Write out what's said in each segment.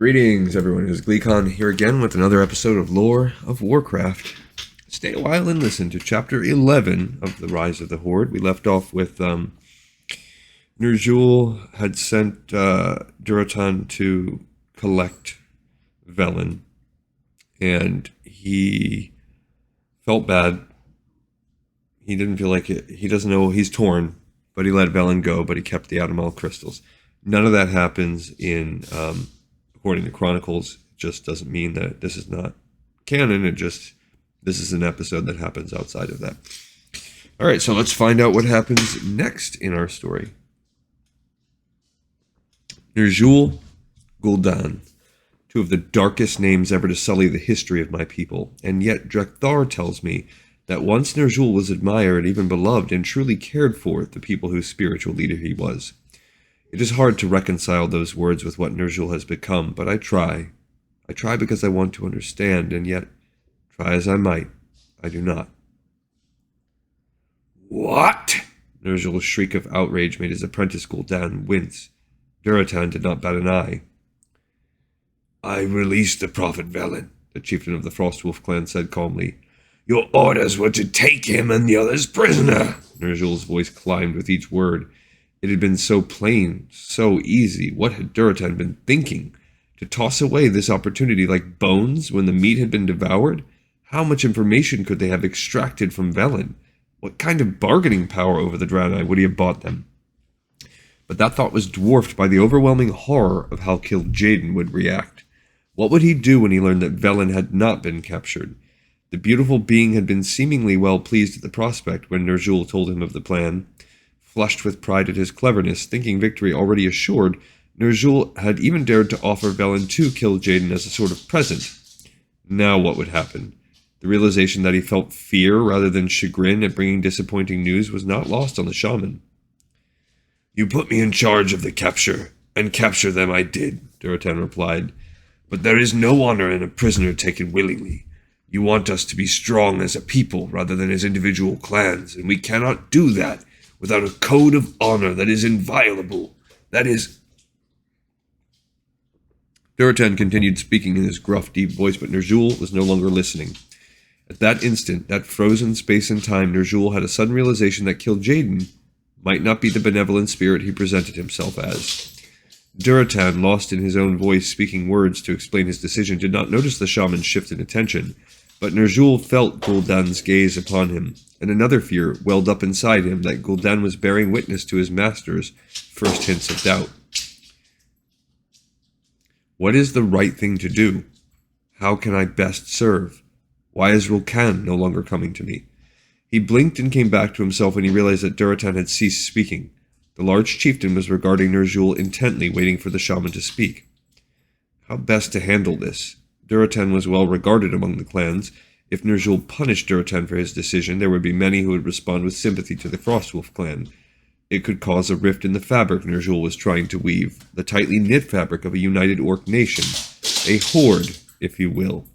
Greetings, everyone. It's Gleekon here again with another episode of Lore of Warcraft. Stay a while and listen to Chapter 11 of The Rise of the Horde. We left off with Ner'zhul had sent Durotan to collect Velen, and he felt bad. He didn't feel like it. He doesn't know. He's torn, but he let Velen go, but he kept the Adamal crystals. None of that happens in... according to Chronicles. It just doesn't mean that this is not canon. This is an episode that happens outside of that. All right, so let's find out what happens next in our story. Ner'zhul, Gul'dan, two of the darkest names ever to sully the history of my people, and yet Drekthar tells me that once Ner'zhul was admired, even beloved, and truly cared for the people whose spiritual leader he was. It is hard to reconcile those words with what Ner'zhul has become, but I try. I try because I want to understand, and yet, try as I might, I do not. What? Ner'zhul's shriek of outrage made his apprentice Gul'dan wince. Durotan did not bat an eye. I released the prophet Velen, the chieftain of the Frostwolf clan said calmly. Your orders were to take him and the others prisoner. Ner'zhul's voice climbed with each word. It had been so plain, so easy. What had Durotan been thinking? To toss away this opportunity like bones when the meat had been devoured? How much information could they have extracted from Velen? What kind of bargaining power over the Draenei would he have bought them? But that thought was dwarfed by the overwhelming horror of how Kil'jaeden would react. What would he do when he learned that Velen had not been captured? The beautiful being had been seemingly well pleased at the prospect when Ner'zhul told him of the plan. Flushed with pride at his cleverness, thinking victory already assured, Ner'zhul had even dared to offer Velen to Kil'jaeden as a sort of present. Now what would happen? The realization that he felt fear rather than chagrin at bringing disappointing news was not lost on the shaman. You put me in charge of the capture, and capture them I did, Durotan replied. But there is no honor in a prisoner taken willingly. You want us to be strong as a people rather than as individual clans, and we cannot do that without a code of honor that is inviolable. That is... Durotan continued speaking in his gruff, deep voice, but Ner'zhul was no longer listening. At that instant, that frozen space and time, Ner'zhul had a sudden realization that Kil'jaeden might not be the benevolent spirit he presented himself as. Durotan, lost in his own voice, speaking words to explain his decision, did not notice the shaman's shift in attention, but Ner'zhul felt Gul'dan's gaze upon him, and another fear welled up inside him that Gul'dan was bearing witness to his master's first hints of doubt. What is the right thing to do? How can I best serve? Why is Rulkan no longer coming to me? He blinked and came back to himself when he realized that Durotan had ceased speaking. The large chieftain was regarding Ner'zhul intently, waiting for the shaman to speak. How best to handle this? Durotan was well regarded among the clans. If Ner'zhul punished Durotan for his decision, there would be many who would respond with sympathy to the Frostwolf clan. It could cause a rift in the fabric Ner'zhul was trying to weave, the tightly knit fabric of a united orc nation, a horde, if you will.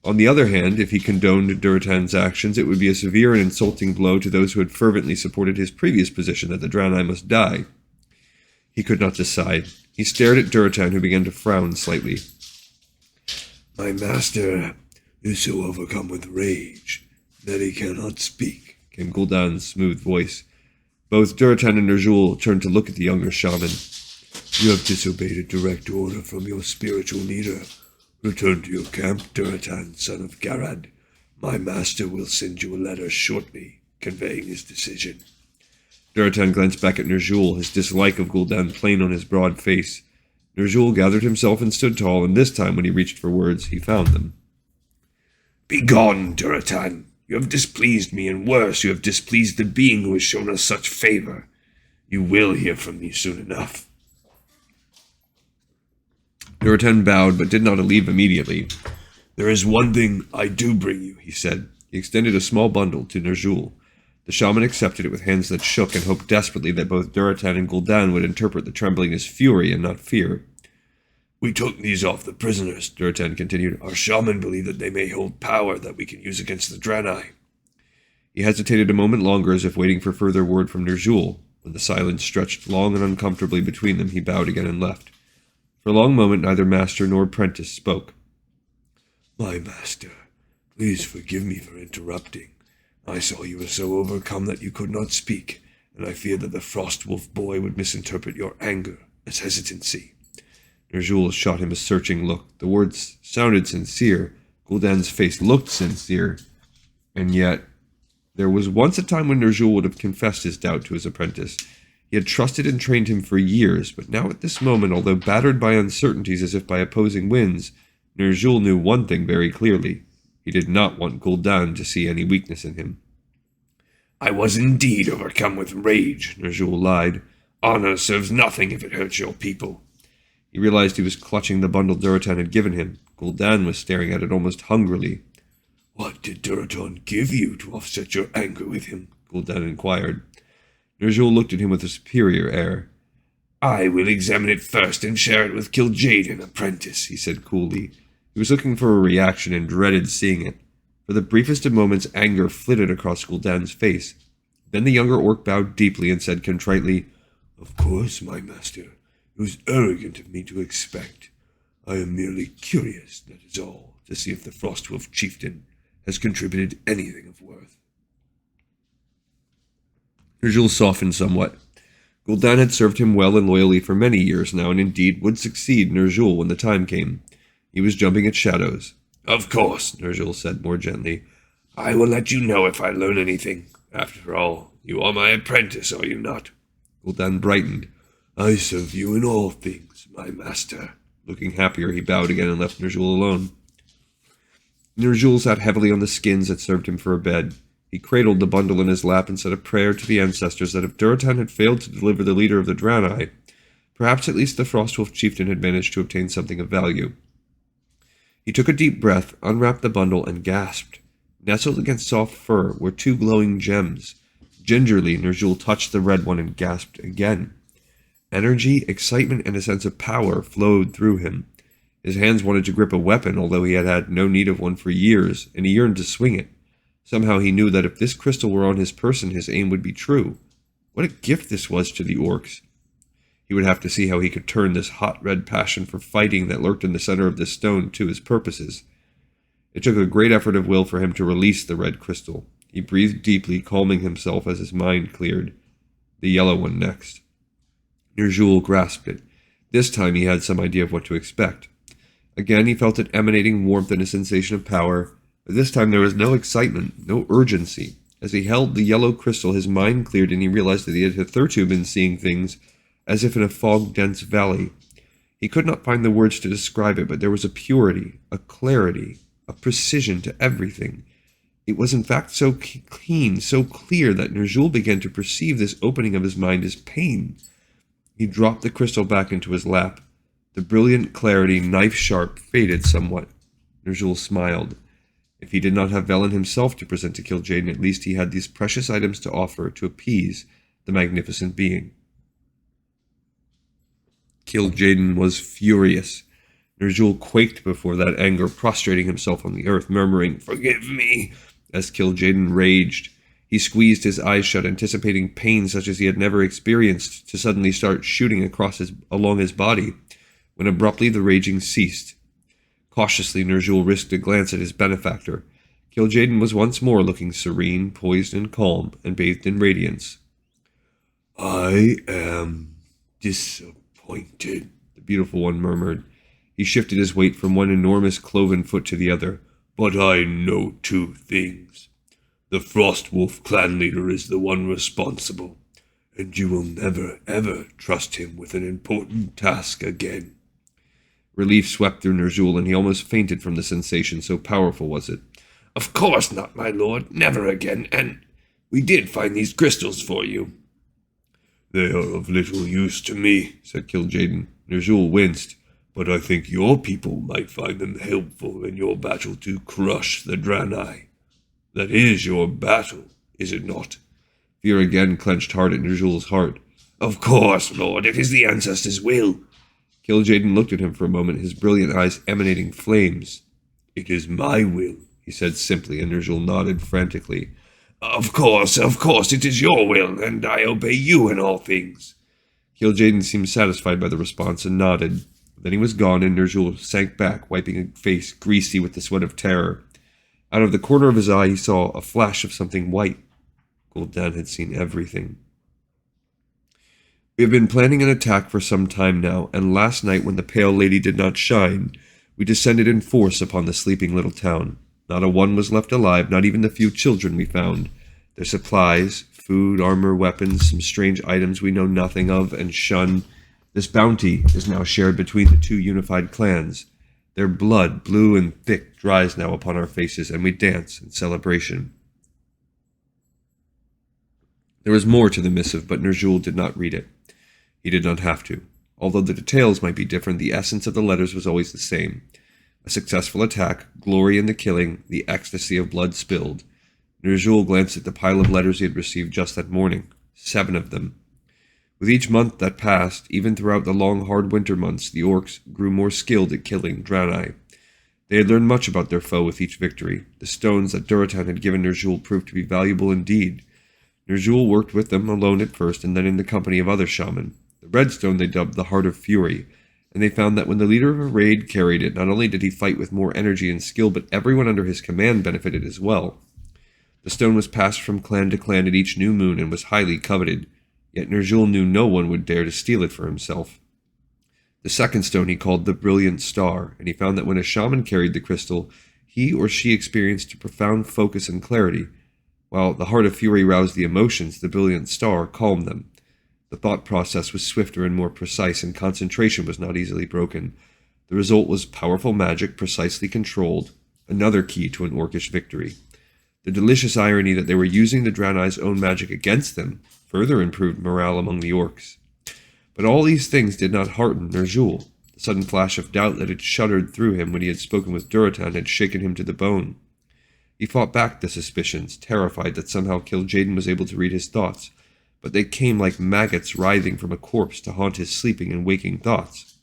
On the other hand, if he condoned Durotan's actions, it would be a severe and insulting blow to those who had fervently supported his previous position that the Draenei must die. He could not decide. He stared at Durotan, who began to frown slightly. My master is so overcome with rage that he cannot speak, came Gul'dan's smooth voice. Both Durotan and Ner'zhul turned to look at the younger shaman. You have disobeyed a direct order from your spiritual leader. Return to your camp, Durotan, son of Garad. My master will send you a letter shortly, conveying his decision. Durotan glanced back at Ner'zhul, his dislike of Gul'dan plain on his broad face. Ner'zhul gathered himself and stood tall, and this time, when he reached for words, he found them. Begone, Durotan. You have displeased me, and worse, you have displeased the being who has shown us such favor. You will hear from me soon enough. Durotan bowed, but did not leave immediately. There is one thing I do bring you, he said. He extended a small bundle to Ner'zhul. The shaman accepted it with hands that shook and hoped desperately that both Durotan and Gul'dan would interpret the trembling as fury and not fear. We took these off the prisoners, Durotan continued. Our shaman believe that they may hold power that we can use against the Draenei. He hesitated a moment longer as if waiting for further word from Ner'zhul. When the silence stretched long and uncomfortably between them, he bowed again and left. For a long moment, neither master nor apprentice spoke. My master, please forgive me for interrupting. I saw you were so overcome that you could not speak, and I feared that the Frostwolf boy would misinterpret your anger as hesitancy. Ner'zhul shot him a searching look. The words sounded sincere. Gul'dan's face looked sincere. And yet, there was once a time when Ner'zhul would have confessed his doubt to his apprentice. He had trusted and trained him for years, but now at this moment, although battered by uncertainties as if by opposing winds, Ner'zhul knew one thing very clearly. He did not want Gul'dan to see any weakness in him. I was indeed overcome with rage, Ner'zhul lied. Honor serves nothing if it hurts your people. He realized he was clutching the bundle Durotan had given him. Gul'dan was staring at it almost hungrily. What did Durotan give you to offset your anger with him? Gul'dan inquired. Ner'zhul looked at him with a superior air. I will examine it first and share it with Kil'jaeden, apprentice, he said coolly. He was looking for a reaction and dreaded seeing it. For the briefest of moments, anger flitted across Gul'dan's face. Then the younger orc bowed deeply and said contritely, Of course, my master. It was arrogant of me to expect. I am merely curious, that is all, to see if the Frostwolf chieftain has contributed anything of worth. Ner'zhul softened somewhat. Gul'dan had served him well and loyally for many years now, and indeed would succeed Ner'zhul when the time came. He was jumping at shadows. Of course, Ner'zhul said more gently. I will let you know if I learn anything. After all, you are my apprentice, are you not? Gul'dan brightened. I serve you in all things, my master. Looking happier, he bowed again and left Ner'zhul alone. Ner'zhul sat heavily on the skins that served him for a bed. He cradled the bundle in his lap and said a prayer to the ancestors that if Durotan had failed to deliver the leader of the Draenei, perhaps at least the Frostwolf chieftain had managed to obtain something of value. He took a deep breath, unwrapped the bundle, and gasped. Nestled against soft fur were two glowing gems. Gingerly, Ner'zhul touched the red one and gasped again. Energy, excitement, and a sense of power flowed through him. His hands wanted to grip a weapon, although he had had no need of one for years, and he yearned to swing it. Somehow he knew that if this crystal were on his person, his aim would be true. What a gift this was to the orcs. He would have to see how he could turn this hot red passion for fighting that lurked in the center of this stone to his purposes. It took a great effort of will for him to release the red crystal. He breathed deeply, calming himself as his mind cleared. The yellow one next. Ner'zhul grasped it. This time he had some idea of what to expect. Again he felt it emanating warmth and a sensation of power, but this time there was no excitement, no urgency. As he held the yellow crystal, his mind cleared and he realized that he had hitherto been seeing things as if in a fog-dense valley. He could not find the words to describe it, but there was a purity, a clarity, a precision to everything. It was in fact so clean, so clear, that Ner'zhul began to perceive this opening of his mind as pain. He dropped the crystal back into his lap. The brilliant clarity, knife-sharp, faded somewhat. Ner'zhul smiled. If he did not have Velen himself to present to Kil'jaeden, at least he had these precious items to offer to appease the magnificent being. Kil'jaeden was furious. Ner'zhul quaked before that anger, prostrating himself on the earth, murmuring, "Forgive me," as Kil'jaeden raged. He squeezed his eyes shut, anticipating pain such as he had never experienced to suddenly start shooting along his body, when abruptly the raging ceased. Cautiously, Ner'zhul risked a glance at his benefactor. Kil'jaeden was once more looking serene, poised, and calm, and bathed in radiance. I am disappointed, the beautiful one murmured. He shifted his weight from one enormous cloven foot to the other. But I know two things. The Frostwolf clan leader is the one responsible, and you will never, ever trust him with an important task again. Relief swept through Ner'zhul, and he almost fainted from the sensation, so powerful was it. Of course not, my lord, never again, and we did find these crystals for you. They are of little use to me, said Kil'jaeden. Ner'zhul winced. But I think your people might find them helpful in your battle to crush the Draenei. That is your battle, is it not? Fear again clenched hard at Ner'zhul's heart. Of course, lord, it is the ancestors' will. Kil'jaeden looked at him for a moment, his brilliant eyes emanating flames. It is my will, he said simply, and Ner'zhul nodded frantically. Of course, it is your will, and I obey you in all things. Kil'jaeden seemed satisfied by the response and nodded. Then he was gone, and Ner'zhul sank back, wiping a face greasy with the sweat of terror. Out of the corner of his eye, he saw a flash of something white. Gul'dan had seen everything. We have been planning an attack for some time now, and last night, when the Pale Lady did not shine, we descended in force upon the sleeping little town. Not a one was left alive, not even the few children we found. Their supplies, food, armor, weapons, some strange items we know nothing of and shun. This bounty is now shared between the two unified clans. Their blood, blue and thick, dries now upon our faces, and we dance in celebration. There was more to the missive, but Ner'zhul did not read it. He did not have to. Although the details might be different, the essence of the letters was always the same. A successful attack, glory in the killing, the ecstasy of blood spilled. Ner'zhul glanced at the pile of letters he had received just that morning. 7 of them. With each month that passed, even throughout the long, hard winter months, the orcs grew more skilled at killing Draenei. They had learned much about their foe with each victory. The stones that Durotan had given Ner'zhul proved to be valuable indeed. Ner'zhul worked with them alone at first, and then in the company of other shaman. The red stone they dubbed the Heart of Fury, and they found that when the leader of a raid carried it, not only did he fight with more energy and skill, but everyone under his command benefited as well. The stone was passed from clan to clan at each new moon and was highly coveted, yet Ner'zhul knew no one would dare to steal it for himself. The second stone he called the Brilliant Star, and he found that when a shaman carried the crystal, he or she experienced a profound focus and clarity. While the Heart of Fury roused the emotions, the Brilliant Star calmed them. The thought process was swifter and more precise, and concentration was not easily broken. The result was powerful magic precisely controlled, another key to an orcish victory. The delicious irony that they were using the Draenei's own magic against them further improved morale among the orcs. But all these things did not hearten Ner'zhul. The sudden flash of doubt that had shuddered through him when he had spoken with Durotan had shaken him to the bone. He fought back the suspicions, terrified that somehow Kil'jaeden was able to read his thoughts, but they came like maggots writhing from a corpse to haunt his sleeping and waking thoughts.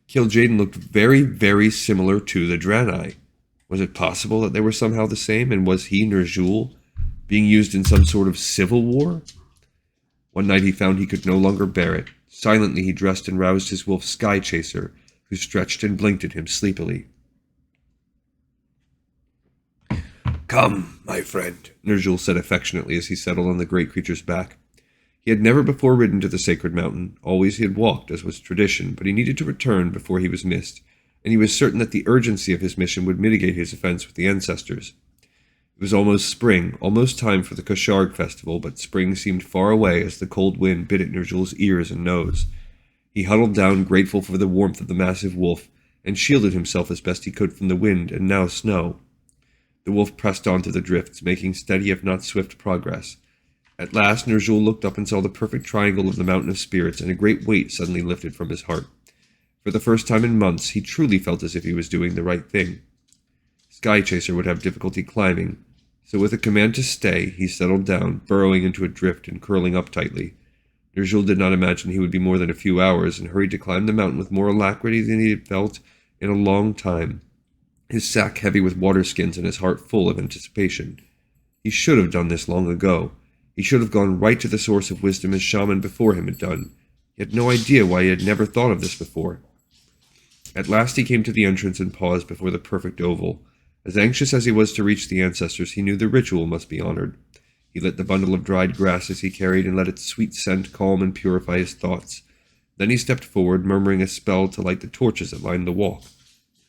Kil'jaeden looked very, very similar to the Draenei. Was it possible that they were somehow the same, and was he, Ner'zhul, being used in some sort of civil war? One night he found he could no longer bear it. Silently he dressed and roused his wolf Sky Chaser, who stretched and blinked at him sleepily. "Come, my friend," Ner'zhul said affectionately as he settled on the great creature's back. He had never before ridden to the sacred mountain. Always he had walked, as was tradition, but he needed to return before he was missed, and he was certain that the urgency of his mission would mitigate his offense with the ancestors. It was almost spring, almost time for the Kosharg festival, but spring seemed far away as the cold wind bit at Ner'zhul's ears and nose. He huddled down, grateful for the warmth of the massive wolf, and shielded himself as best he could from the wind and now snow. The wolf pressed on through the drifts, making steady if not swift progress. At last Ner'zhul looked up and saw the perfect triangle of the Mountain of Spirits, and a great weight suddenly lifted from his heart. For the first time in months, he truly felt as if he was doing the right thing. Sky Chaser would have difficulty climbing, so with a command to stay, he settled down, burrowing into a drift and curling up tightly. Ner'zhul did not imagine he would be more than a few hours, and hurried to climb the mountain with more alacrity than he had felt in a long time, his sack heavy with water skins and his heart full of anticipation. He should have done this long ago. He should have gone right to the source of wisdom as shaman before him had done. He had no idea why he had never thought of this before. At last he came to the entrance and paused before the perfect oval. As anxious as he was to reach the ancestors, he knew the ritual must be honored. He lit the bundle of dried grasses he carried and let its sweet scent calm and purify his thoughts. Then he stepped forward, murmuring a spell to light the torches that lined the walk.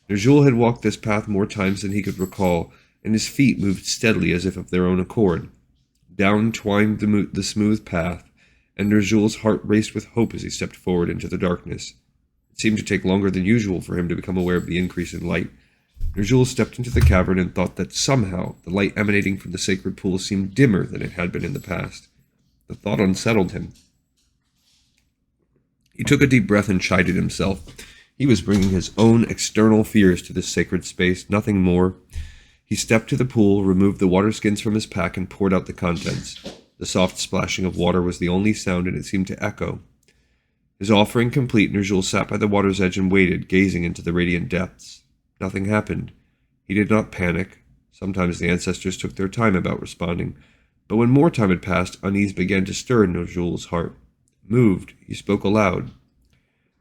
Ner'zhul had walked this path more times than he could recall, and his feet moved steadily as if of their own accord. Down twined the smooth path, and Ner'zhul's heart raced with hope as he stepped forward into the darkness. It seemed to take longer than usual for him to become aware of the increase in light. Ner'zhul stepped into the cavern and thought that somehow the light emanating from the sacred pool seemed dimmer than it had been in the past. The thought unsettled him. He took a deep breath and chided himself. He was bringing his own external fears to this sacred space, nothing more. He stepped to the pool, removed the water skins from his pack, and poured out the contents. The soft splashing of water was the only sound, and it seemed to echo. His offering complete, Ner'zhul sat by the water's edge and waited, gazing into the radiant depths. Nothing happened. He did not panic. Sometimes the ancestors took their time about responding, but when more time had passed, unease began to stir in Ner'zhul's heart. Moved, he spoke aloud.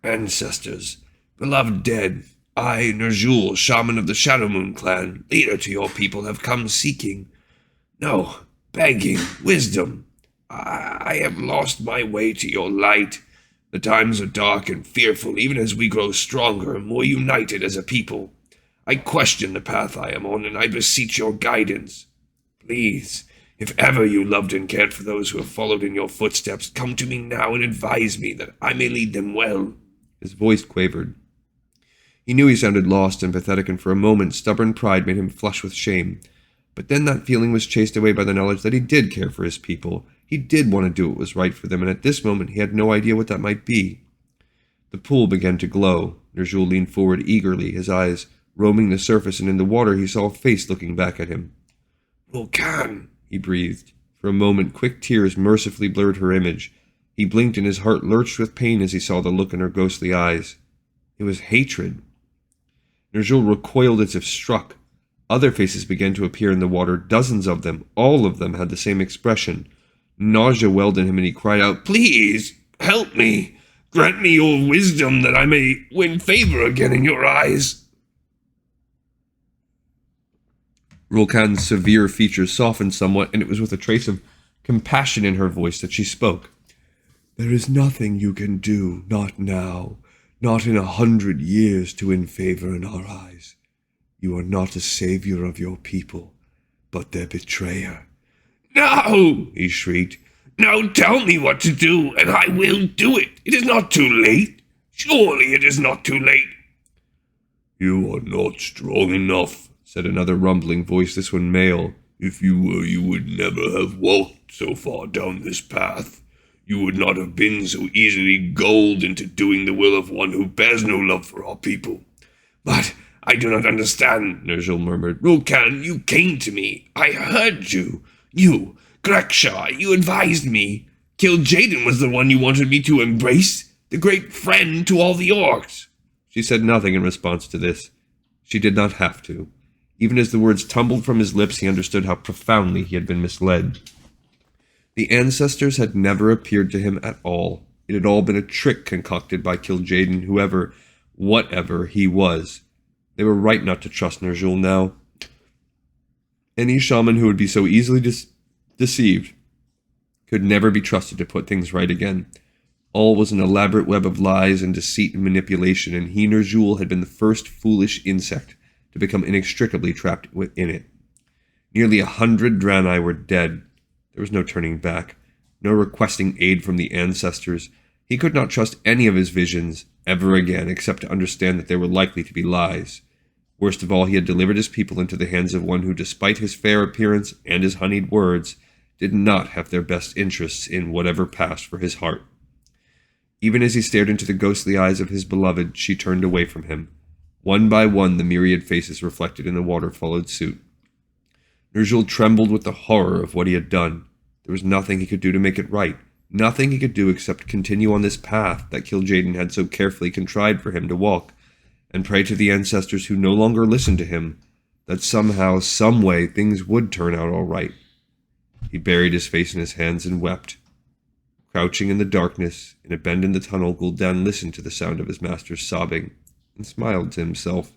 "Ancestors, Beloved dead, I, Ner'zhul, shaman of the Shadow Moon clan, leader to your people, have come seeking, no, begging, wisdom. I have lost my way to your light. The times are dark and fearful, even as we grow stronger and more united as a people. I question the path I am on, and I beseech your guidance. Please, if ever you loved and cared for those who have followed in your footsteps, come to me now and advise me that I may lead them well. His voice quavered. He knew he sounded lost and pathetic, and for a moment stubborn pride made him flush with shame. But then that feeling was chased away by the knowledge that he did care for his people. He did want to do what was right for them, and at this moment he had no idea what that might be. The pool began to glow. Ner'zhul leaned forward eagerly, his eyes roaming the surface, and in the water he saw a face looking back at him. Vulcan, he breathed. For a moment, quick tears mercifully blurred her image. He blinked, and his heart lurched with pain as he saw the look in her ghostly eyes. It was hatred. Ner'zhul recoiled as if struck. Other faces began to appear in the water, dozens of them. All of them had the same expression. Nausea welled in him, and he cried out, Please, help me. Grant me your wisdom that I may win favor again in your eyes. Vulcan's severe features softened somewhat, and it was with a trace of compassion in her voice that she spoke. There is nothing you can do, not now, not in 100 years, to win favor in our eyes. You are not a savior of your people, but their betrayer. No, he shrieked. Now tell me what to do, and I will do it. It is not too late. Surely it is not too late. You are not strong enough, said another rumbling voice, this one male. If you were, you would never have walked so far down this path. You would not have been so easily gulled into doing the will of one who bears no love for our people. But I do not understand, Ner'zhul murmured. Vulcan, you came to me. I heard you. You, Greksha, you advised me. Kil'jaeden was the one you wanted me to embrace, the great friend to all the orcs. She said nothing in response to this. She did not have to. Even as the words tumbled from his lips, he understood how profoundly he had been misled. The ancestors had never appeared to him at all. It had all been a trick concocted by Kil'jaeden, whatever he was. They were right not to trust Ner'zhul now. Any shaman who would be so easily deceived could never be trusted to put things right again. All was an elaborate web of lies and deceit and manipulation, and he, Ner'zhul, had been the first foolish insect to become inextricably trapped within it. Nearly 100 Draenei were dead. There was no turning back, no requesting aid from the ancestors. He could not trust any of his visions ever again, except to understand that they were likely to be lies. Worst of all, he had delivered his people into the hands of one who, despite his fair appearance and his honeyed words, did not have their best interests in whatever passed for his heart. Even as he stared into the ghostly eyes of his beloved, she turned away from him. One by one, the myriad faces reflected in the water followed suit. Ner'zhul trembled with the horror of what he had done. There was nothing he could do to make it right. Nothing he could do except continue on this path that Kil'jaeden had so carefully contrived for him to walk, and pray to the ancestors who no longer listened to him, that somehow, some way, things would turn out all right. He buried his face in his hands and wept. Crouching in the darkness, in a bend in the tunnel, Gul'dan listened to the sound of his master's sobbing, and smiled to himself.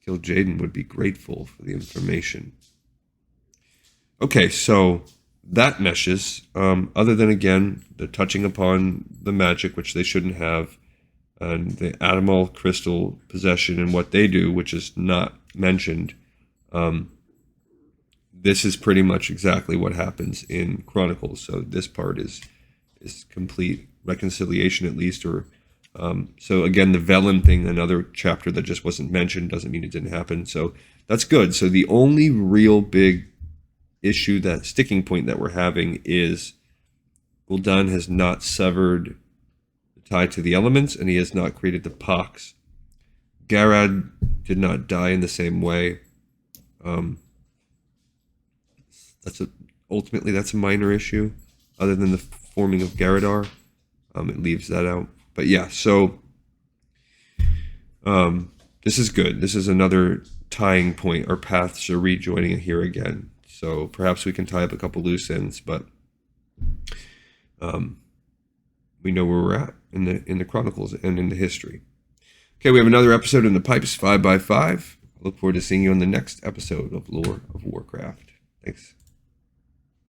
Kil'jaeden would be grateful for the information. Okay, so that meshes, other than, again, the touching upon the magic, which they shouldn't have, and the Adamal crystal possession and what they do, which is not mentioned. This is pretty much exactly what happens in Chronicles. So this part is complete reconciliation, at least. Or so again, the Velen thing, another chapter that just wasn't mentioned, doesn't mean it didn't happen. So that's good. So the only real big issue, that sticking point that we're having, is Gul'dan has not severed tied to the elements, and he has not created the pox. Garad did not die in the same way. Ultimately that's a minor issue, other than the forming of Garadar. It leaves that out. But yeah, so this is good. This is another tying point. Our paths are rejoining here again. So perhaps we can tie up a couple loose ends, but we know where we're at in the Chronicles and in the history. Okay, we have another episode in the pipes, 5x5. I look forward to seeing you on the next episode of Lore of Warcraft. Thanks.